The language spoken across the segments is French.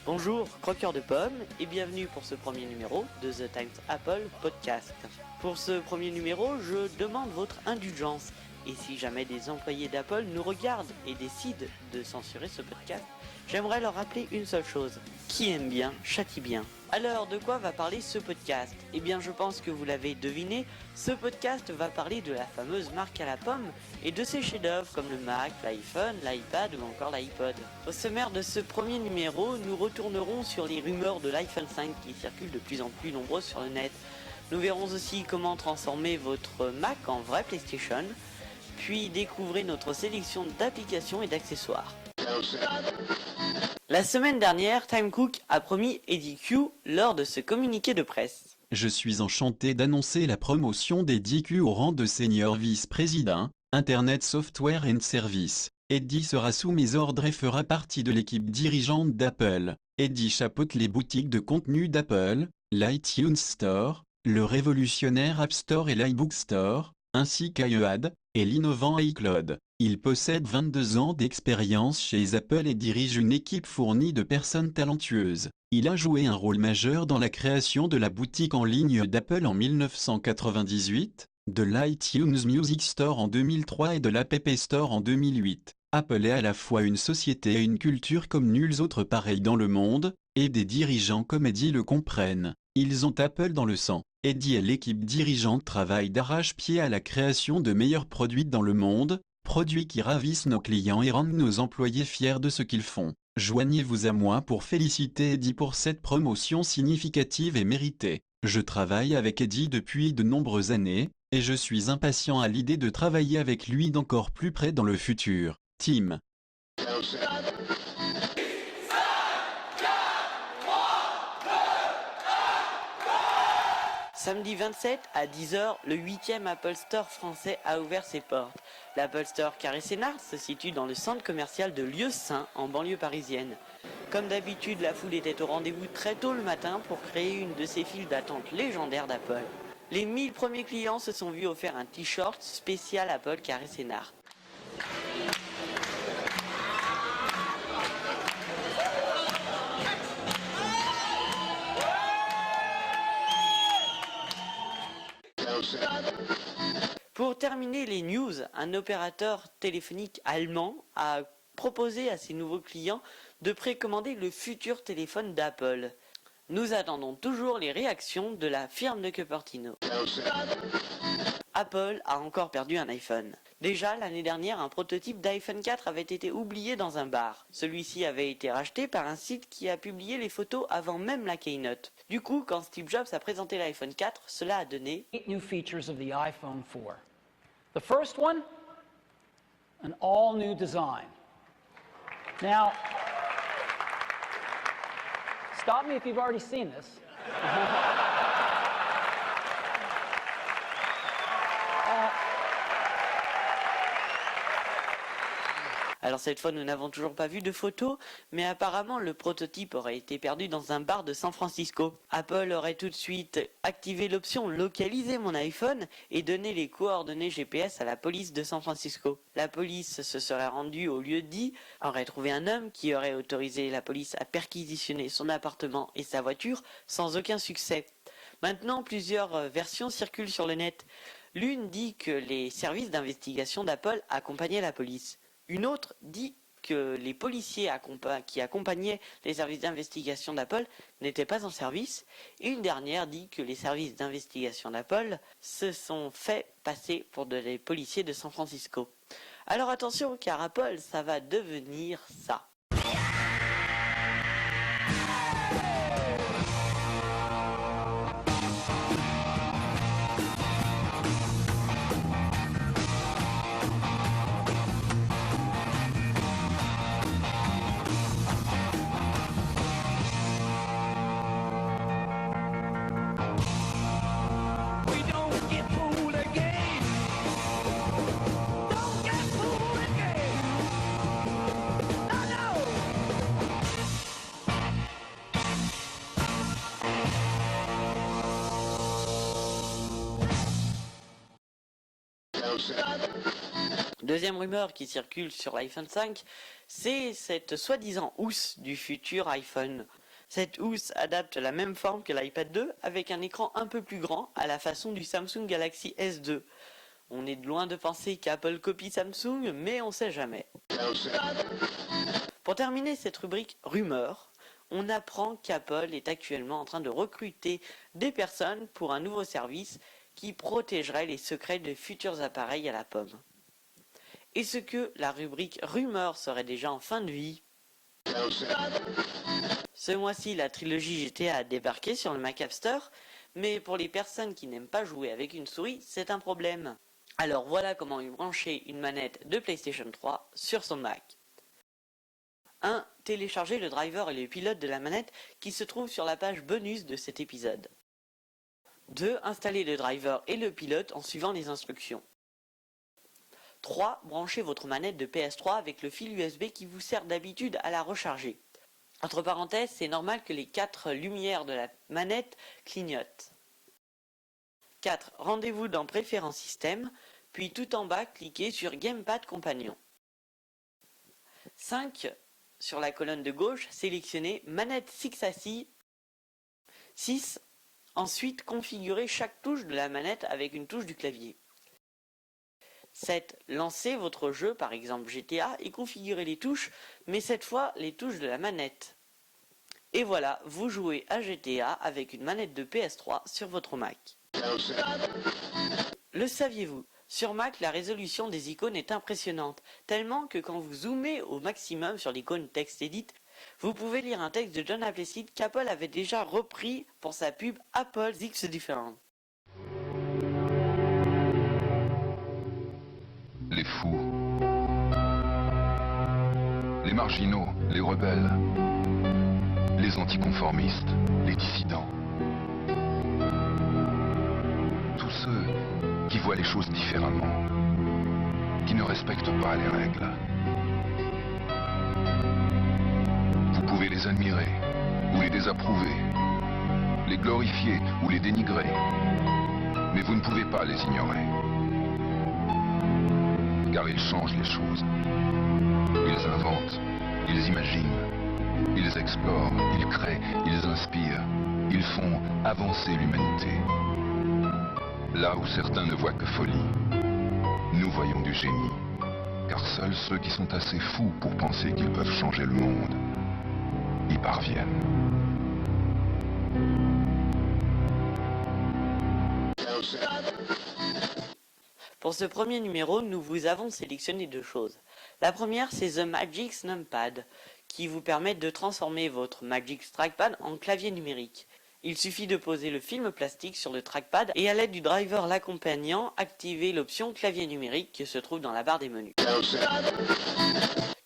Bonjour, croqueurs de pommes, et bienvenue pour ce premier numéro de The Times Apple Podcast. Pour ce premier numéro, je demande votre indulgence. Et si jamais des employés d'Apple nous regardent et décident de censurer ce podcast, j'aimerais leur rappeler une seule chose. Qui aime bien, châtie bien. Alors, de quoi va parler ce podcast ? Eh bien, je pense que vous l'avez deviné, ce podcast va parler de la fameuse marque à la pomme et de ses chefs-d'œuvre comme le Mac, l'iPhone, l'iPad ou encore l'iPod. Au sommaire de ce premier numéro, nous retournerons sur les rumeurs de l'iPhone 5 qui circulent de plus en plus nombreuses sur le net. Nous verrons aussi comment transformer votre Mac en vraie PlayStation, puis découvrez notre sélection d'applications et d'accessoires. La semaine dernière, Tim Cook a promis Eddie Q lors de ce communiqué de presse. Je suis enchanté d'annoncer la promotion d'Eddie Q au rang de senior vice-président, Internet Software and Service. Eddie sera sous mes ordres et fera partie de l'équipe dirigeante d'Apple. Eddie chapeaute les boutiques de contenu d'Apple, l'iTunes Store, le révolutionnaire App Store et l'iBook Store, ainsi qu'iPad et l'innovant iCloud. Il possède 22 ans d'expérience chez Apple et dirige une équipe fournie de personnes talentueuses. Il a joué un rôle majeur dans la création de la boutique en ligne d'Apple en 1998, de l'iTunes Music Store en 2003 et de l'App Store en 2008. Apple est à la fois une société et une culture comme nulles autres pareilles dans le monde, et des dirigeants comme Eddie le comprennent. Ils ont Apple dans le sang. Eddie et l'équipe dirigeante travaillent d'arrache-pied à la création de meilleurs produits dans le monde, produits qui ravissent nos clients et rendent nos employés fiers de ce qu'ils font. Joignez-vous à moi pour féliciter Eddie pour cette promotion significative et méritée. Je travaille avec Eddie depuis de nombreuses années, et je suis impatient à l'idée de travailler avec lui d'encore plus près dans le futur. Tim. Samedi 27 à 10h, le 8e Apple Store français a ouvert ses portes. L'Apple Store Carré Sénart se situe dans le centre commercial de Lieu-Saint, en banlieue parisienne. Comme d'habitude, la foule était au rendez-vous très tôt le matin pour créer une de ces files d'attente légendaires d'Apple. Les 1000 premiers clients se sont vus offrir un t-shirt spécial Apple Carré Sénart. Pour terminer les news, un opérateur téléphonique allemand a proposé à ses nouveaux clients de précommander le futur téléphone d'Apple. Nous attendons toujours les réactions de la firme de Cupertino. Apple a encore perdu un iPhone. Déjà, l'année dernière, un prototype d'iPhone 4 avait été oublié dans un bar. Celui-ci avait été racheté par un site qui a publié les photos avant même la keynote. Du coup, quand Steve Jobs a présenté l'iPhone 4, cela a donné 8 new features of the iPhone 4. The first one, an all-new design. Now, stop me if you've already seen this. Alors cette fois, nous n'avons toujours pas vu de photos, mais apparemment le prototype aurait été perdu dans un bar de San Francisco. Apple aurait tout de suite activé l'option « Localiser mon iPhone » et donné les coordonnées GPS à la police de San Francisco. La police se serait rendue au lieu dit, aurait trouvé un homme qui aurait autorisé la police à perquisitionner son appartement et sa voiture sans aucun succès. Maintenant, plusieurs versions circulent sur le net. L'une dit que les services d'investigation d'Apple accompagnaient la police. Une autre dit que les policiers qui accompagnaient les services d'investigation d'Apple n'étaient pas en service. Et une dernière dit que les services d'investigation d'Apple se sont fait passer pour des policiers de San Francisco. Alors attention, car Apple, ça va devenir ça. Deuxième rumeur qui circule sur l'iPhone 5, c'est cette soi-disant housse du futur iPhone. Cette housse adapte la même forme que l'iPad 2 avec un écran un peu plus grand à la façon du Samsung Galaxy S2. On est loin de penser qu'Apple copie Samsung, mais on sait jamais. Pour terminer cette rubrique rumeurs, on apprend qu'Apple est actuellement en train de recruter des personnes pour un nouveau service qui protégerait les secrets de futurs appareils à la pomme. Est-ce que la rubrique rumeurs serait déjà en fin de vie ? Ce mois-ci, la trilogie GTA a débarqué sur le Mac App Store, mais pour les personnes qui n'aiment pas jouer avec une souris, c'est un problème. Alors voilà comment brancher une manette de PlayStation 3 sur son Mac. 1. Télécharger le driver et le pilote de la manette qui se trouve sur la page bonus de cet épisode. 2. Installer le driver et le pilote en suivant les instructions. 3. Branchez votre manette de PS3 avec le fil USB qui vous sert d'habitude à la recharger. Entre parenthèses, c'est normal que les 4 lumières de la manette clignotent. 4. Rendez-vous dans Préférences système, puis tout en bas, cliquez sur Gamepad Compagnon. 5. Sur la colonne de gauche, sélectionnez Manette 6-axis. 6. Ensuite, configurez chaque touche de la manette avec une touche du clavier. 7. Lancez votre jeu, par exemple GTA, et configurez les touches, mais cette fois les touches de la manette. Et voilà, vous jouez à GTA avec une manette de PS3 sur votre Mac. Le saviez-vous ? Sur Mac, la résolution des icônes est impressionnante, tellement que quand vous zoomez au maximum sur l'icône Text Edit, vous pouvez lire un texte de John Appleseed qu'Apple avait déjà repris pour sa pub Apple's X Different. Les fous, les marginaux, les rebelles, les anticonformistes, les dissidents. Tous ceux qui voient les choses différemment, qui ne respectent pas les règles. Vous pouvez les admirer ou les désapprouver, les glorifier ou les dénigrer, mais vous ne pouvez pas les ignorer. Car ils changent les choses. Ils inventent, ils imaginent, ils explorent, ils créent, ils inspirent, ils font avancer l'humanité. Là où certains ne voient que folie, nous voyons du génie. Car seuls ceux qui sont assez fous pour penser qu'ils peuvent changer le monde y parviennent. Pour ce premier numéro, nous vous avons sélectionné 2 choses. La première, c'est The Magix Numpad, qui vous permet de transformer votre Magix Trackpad en clavier numérique. Il suffit de poser le film plastique sur le trackpad et à l'aide du driver l'accompagnant, activer l'option clavier numérique qui se trouve dans la barre des menus.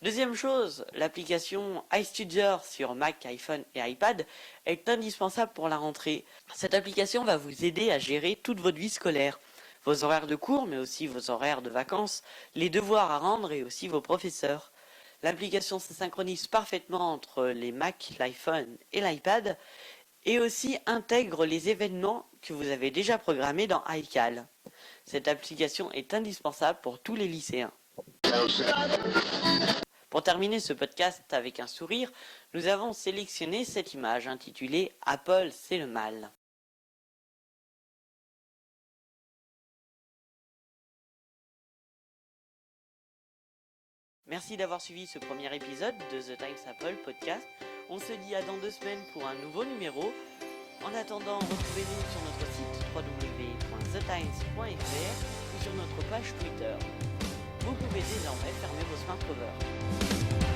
Deuxième chose, l'application iStudier sur Mac, iPhone et iPad est indispensable pour la rentrée. Cette application va vous aider à gérer toute votre vie scolaire, vos horaires de cours mais aussi vos horaires de vacances, les devoirs à rendre et aussi vos professeurs. L'application se synchronise parfaitement entre les Mac, l'iPhone et l'iPad et aussi intègre les événements que vous avez déjà programmés dans iCal. Cette application est indispensable pour tous les lycéens. Pour terminer ce podcast avec un sourire, nous avons sélectionné cette image intitulée « Apple, c'est le mal ». Merci d'avoir suivi ce premier épisode de The Times Apple Podcast. On se dit à dans 2 semaines pour un nouveau numéro. En attendant, retrouvez-nous sur notre site www.thetimes.fr ou sur notre page Twitter. Vous pouvez désormais fermer vos smart covers.